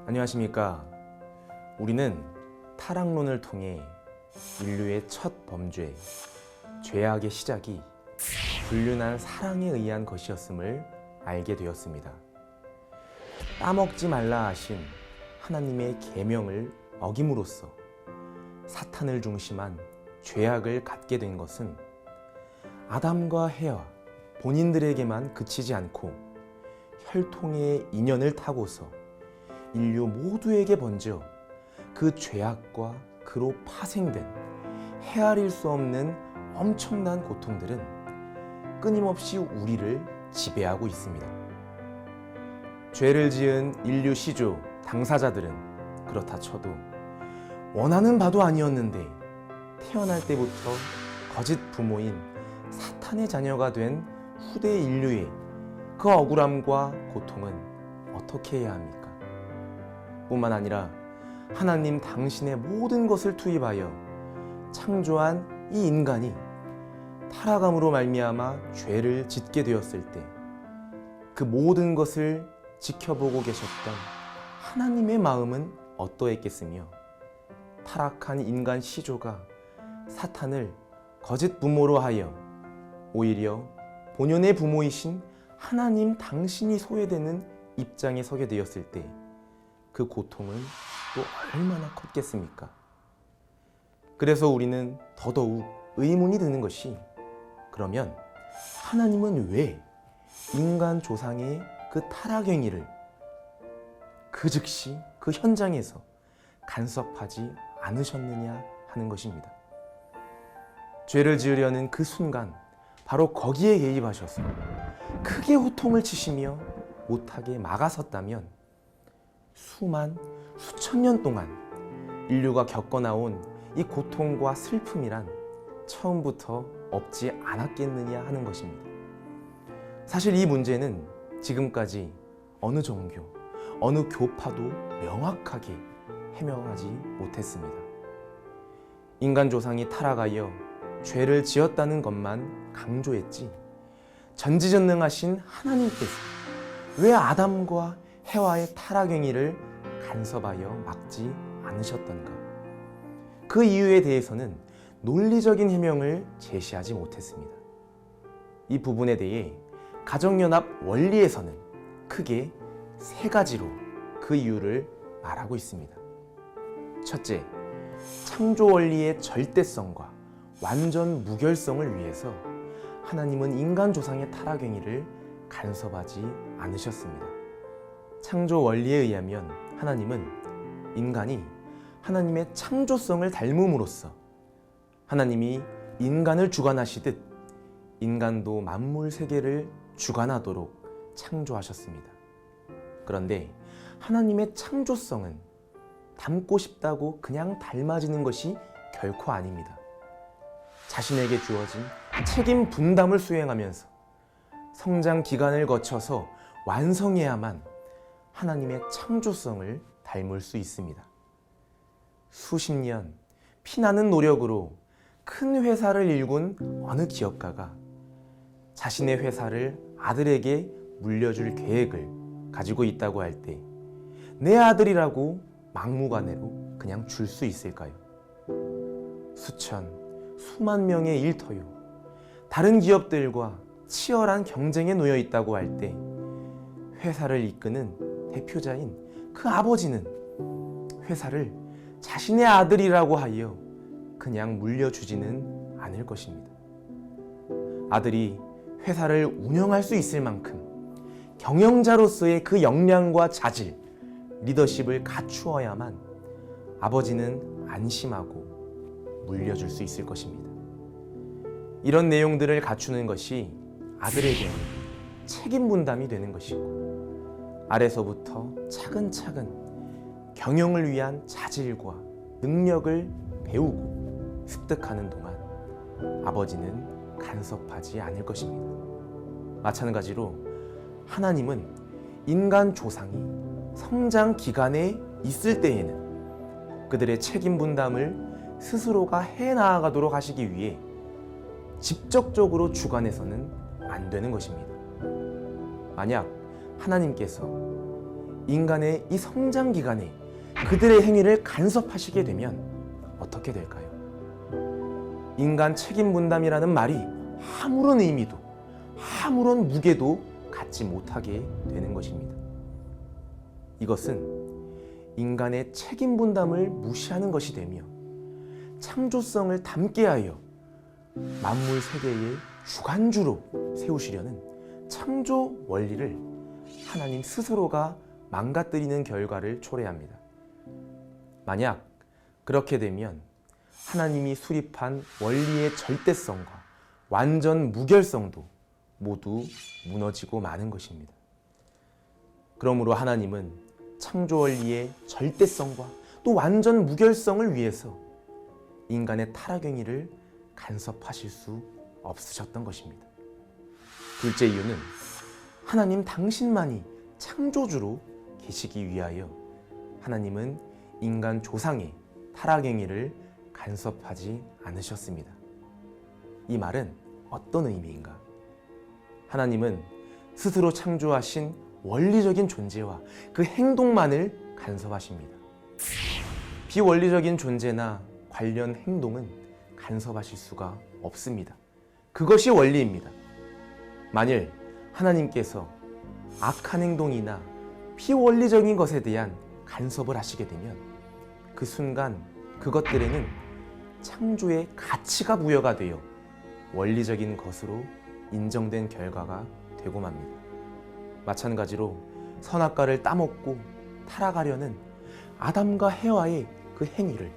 안녕하십니까. 우리는 타락론을 통해 인류의 첫 범죄, 죄악의 시작이 불륜한 사랑에 의한 것이었음을 알게 되었습니다. 따먹지 말라 하신 하나님의 계명을 어김으로써 사탄을 중심한 죄악을 갖게 된 것은 아담과 해와 본인들에게만 그치지 않고 혈통의 인연을 타고서 인류 모두에게 번져 그 죄악과 그로 파생된 헤아릴 수 없는 엄청난 고통들은 끊임없이 우리를 지배하고 있습니다. 죄를 지은 인류 시조 당사자들은 그렇다 쳐도 원하는 바도 아니었는데 태어날 때부터 거짓 부모인 사탄의 자녀가 된 후대 인류의 그 억울함과 고통은 어떻게 해야 합니까? 뿐만 아니라 하나님 당신의 모든 것을 투입하여 창조한 이 인간이 타락함으로 말미암아 죄를 짓게 되었을 때 그 모든 것을 지켜보고 계셨던 하나님의 마음은 어떠했겠으며 타락한 인간 시조가 사탄을 거짓 부모로 하여 오히려 본연의 부모이신 하나님 당신이 소외되는 입장에 서게 되었을 때 그 고통은 또 얼마나 컸겠습니까? 그래서 우리는 더더욱 의문이 드는 것이, 그러면 하나님은 왜 인간 조상의 그 타락 행위를 그 즉시 그 현장에서 간섭하지 않으셨느냐 하는 것입니다. 죄를 지으려는 그 순간 바로 거기에 개입하셔서 크게 호통을 치시며 못하게 막아섰다면 수천 년 동안 인류가 겪어나온 이 고통과 슬픔이란 처음부터 없지 않았겠느냐 하는 것입니다. 사실 이 문제는 지금까지 어느 종교, 어느 교파도 명확하게 해명하지 못했습니다. 인간 조상이 타락하여 죄를 지었다는 것만 강조했지, 전지전능하신 하나님께서 왜 아담과 해와의 타락 행위를 간섭하여 막지 않으셨던가? 그 이유에 대해서는 논리적인 해명을 제시하지 못했습니다. 이 부분에 대해 가정연합 원리에서는 크게 세 가지로 그 이유를 말하고 있습니다. 첫째, 창조 원리의 절대성과 완전 무결성을 위해서 하나님은 인간 조상의 타락 행위를 간섭하지 않으셨습니다. 창조 원리에 의하면 하나님은 인간이 하나님의 창조성을 닮음으로써 하나님이 인간을 주관하시듯 인간도 만물 세계를 주관하도록 창조하셨습니다. 그런데 하나님의 창조성은 닮고 싶다고 그냥 닮아지는 것이 결코 아닙니다. 자신에게 주어진 책임 분담을 수행하면서 성장 기간을 거쳐서 완성해야만 하나님의 창조성을 닮을 수 있습니다. 수십 년 피나는 노력으로 큰 회사를 일군 어느 기업가가 자신의 회사를 아들에게 물려줄 계획을 가지고 있다고 할 때 내 아들이라고 막무가내로 그냥 줄 수 있을까요? 수만 명의 일터요, 다른 기업들과 치열한 경쟁에 놓여 있다고 할 때 회사를 이끄는 대표자인 그 아버지는 회사를 자신의 아들이라고 하여 그냥 물려주지는 않을 것입니다. 아들이 회사를 운영할 수 있을 만큼 경영자로서의 그 역량과 자질, 리더십을 갖추어야만 아버지는 안심하고 물려줄 수 있을 것입니다. 이런 내용들을 갖추는 것이 아들에게는 책임 분담이 되는 것이고, 아래서부터 차근차근 경영을 위한 자질과 능력을 배우고 습득하는 동안 아버지는 간섭하지 않을 것입니다. 마찬가지로 하나님은 인간 조상이 성장 기간에 있을 때에는 그들의 책임 분담을 스스로가 해나가도록 하시기 위해 직접적으로 주관해서는 안 되는 것입니다. 만약 하나님께서 인간의 이 성장 기간에 그들의 행위를 간섭하시게 되면 어떻게 될까요? 인간 책임 분담이라는 말이 아무런 의미도 아무런 무게도 갖지 못하게 되는 것입니다. 이것은 인간의 책임 분담을 무시하는 것이 되며 창조성을 담게 하여 만물 세계의 주관주로 세우시려는 창조 원리를 하나님 스스로가 망가뜨리는 결과를 초래합니다. 만약 그렇게 되면 하나님이 수립한 원리의 절대성과 완전 무결성도 모두 무너지고 마는 것입니다. 그러므로 하나님은 창조 원리의 절대성과 또 완전 무결성을 위해서 인간의 타락 행위를 간섭하실 수 없으셨던 것입니다. 둘째 이유는 하나님 당신만이 창조주로 계시기 위하여 하나님은 인간 조상의 타락 행위를 간섭하지 않으셨습니다. 이 말은 어떤 의미인가? 하나님은 스스로 창조하신 원리적인 존재와 그 행동만을 간섭하십니다. 비원리적인 존재나 관련 행동은 간섭하실 수가 없습니다. 그것이 원리입니다. 만일 하나님께서 악한 행동이나 비원리적인 것에 대한 간섭을 하시게 되면 그 순간 그것들에는 창조의 가치가 부여가 되어 원리적인 것으로 인정된 결과가 되고 맙니다. 마찬가지로 선악과를 따먹고 타락하려는 아담과 해와의 그 행위를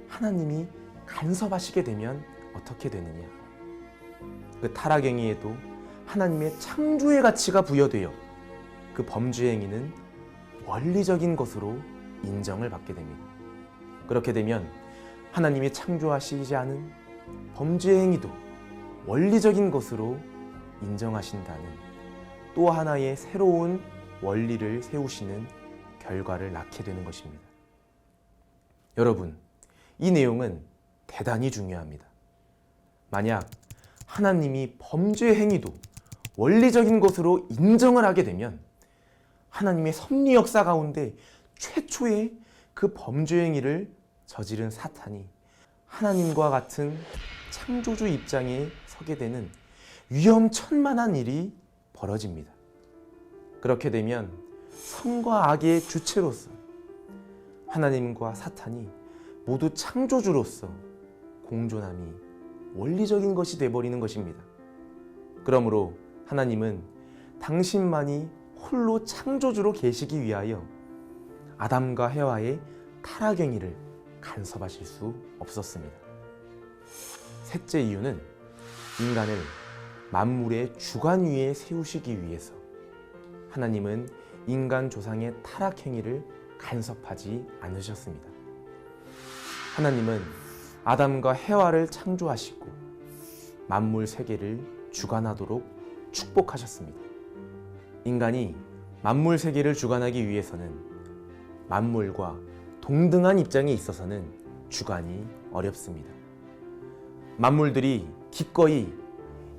하나님이 간섭하시게 되면 어떻게 되느냐? 그 타락 행위에도 하나님의 창조의 가치가 부여되어 그 범죄 행위는 원리적인 것으로 인정을 받게 됩니다. 그렇게 되면 하나님이 창조하시지 않은 범죄 행위도 원리적인 것으로 인정하신다는 또 하나의 새로운 원리를 세우시는 결과를 낳게 되는 것입니다. 여러분, 이 내용은 대단히 중요합니다. 만약 하나님이 범죄 행위도 원리적인 것으로 인정을 하게 되면 하나님의 섭리 역사 가운데 최초의 그 범죄 행위를 저지른 사탄이 하나님과 같은 창조주 입장에 서게 되는 위험천만한 일이 벌어집니다. 그렇게 되면 선과 악의 주체로서 하나님과 사탄이 모두 창조주로서 공존함이 원리적인 것이 되어버리는 것입니다. 그러므로 하나님은 당신만이 홀로 창조주로 계시기 위하여 아담과 해와의 타락 행위를 간섭하실 수 없었습니다. 셋째 이유는 인간을 만물의 주관 위에 세우시기 위해서 하나님은 인간 조상의 타락 행위를 간섭하지 않으셨습니다. 하나님은 아담과 해와를 창조하시고 만물 세계를 주관하도록 축복하셨습니다. 인간이 만물 세계를 주관하기 위해서는 만물과 동등한 입장에 있어서는 주관이 어렵습니다. 만물들이 기꺼이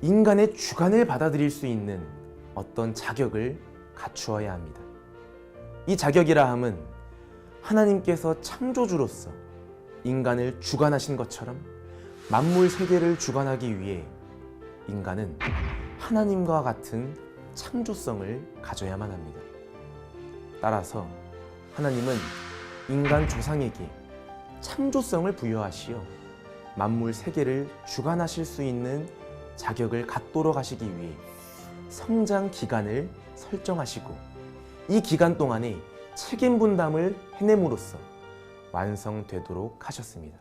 인간의 주관을 받아들일 수 있는 어떤 자격을 갖추어야 합니다. 이 자격이라 함은 하나님께서 창조주로서 인간을 주관하신 것처럼 만물 세계를 주관하기 위해 인간은 하나님과 같은 창조성을 가져야만 합니다. 따라서 하나님은 인간 조상에게 창조성을 부여하시어 만물 세계를 주관하실 수 있는 자격을 갖도록 하시기 위해 성장 기간을 설정하시고 이 기간 동안에 책임 분담을 해냄으로써 완성되도록 하셨습니다.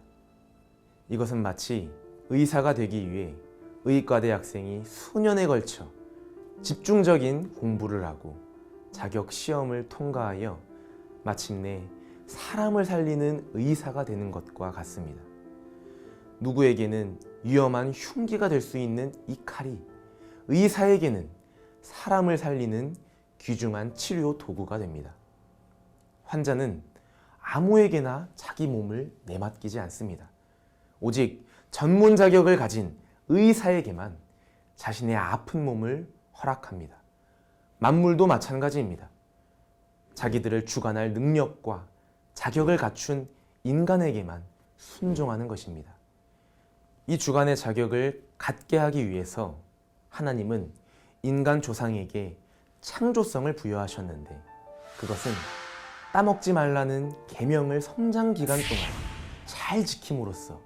이것은 마치 의사가 되기 위해 의과대 학생이 수년에 걸쳐 집중적인 공부를 하고 자격 시험을 통과하여 마침내 사람을 살리는 의사가 되는 것과 같습니다. 누구에게는 위험한 흉기가 될 수 있는 이 칼이 의사에게는 사람을 살리는 귀중한 치료 도구가 됩니다. 환자는 아무에게나 자기 몸을 내맡기지 않습니다. 오직 전문 자격을 가진 의사에게만 자신의 아픈 몸을 허락합니다. 만물도 마찬가지입니다. 자기들을 주관할 능력과 자격을 갖춘 인간에게만 순종하는 것입니다. 이 주관의 자격을 갖게 하기 위해서 하나님은 인간 조상에게 창조성을 부여하셨는데, 그것은 따먹지 말라는 계명을 성장 기간 동안 잘 지킴으로써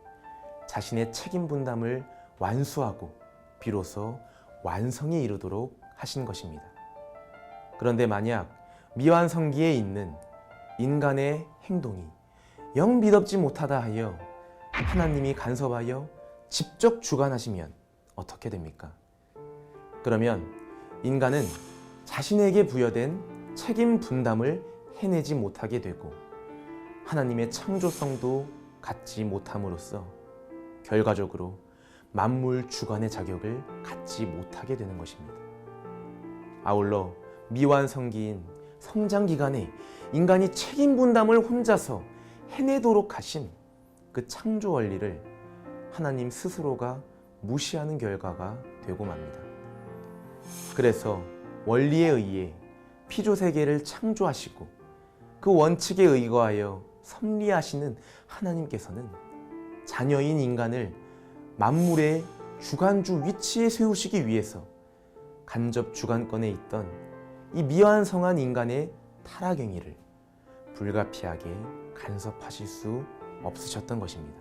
자신의 책임 분담을 완수하고 비로소 완성에 이르도록 하신 것입니다. 그런데 만약 미완성기에 있는 인간의 행동이 영 미덥지 못하다 하여 하나님이 간섭하여 직접 주관하시면 어떻게 됩니까? 그러면 인간은 자신에게 부여된 책임 분담을 해내지 못하게 되고 하나님의 창조성도 갖지 못함으로써 결과적으로 만물 주관의 자격을 갖지 못하게 되는 것입니다. 아울러 미완성기인 성장 기간에 인간이 책임 분담을 혼자서 해내도록 하신 그 창조 원리를 하나님 스스로가 무시하는 결과가 되고 맙니다. 그래서 원리에 의해 피조세계를 창조하시고 그 원칙에 의거하여 섭리하시는 하나님께서는 자녀인 인간을 만물의 주관주 위치에 세우시기 위해서 간접 주관권에 있던 이 미완성한 인간의 타락 행위를 불가피하게 간섭하실 수 없으셨던 것입니다.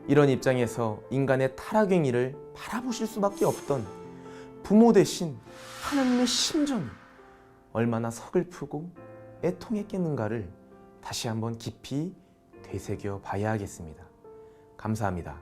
이런 입장에서 인간의 타락 행위를 바라보실 수밖에 없던 부모 대신 하나님의 심정이 얼마나 서글프고 애통했겠는가를 다시 한번 깊이 되새겨 봐야 하겠습니다. 감사합니다.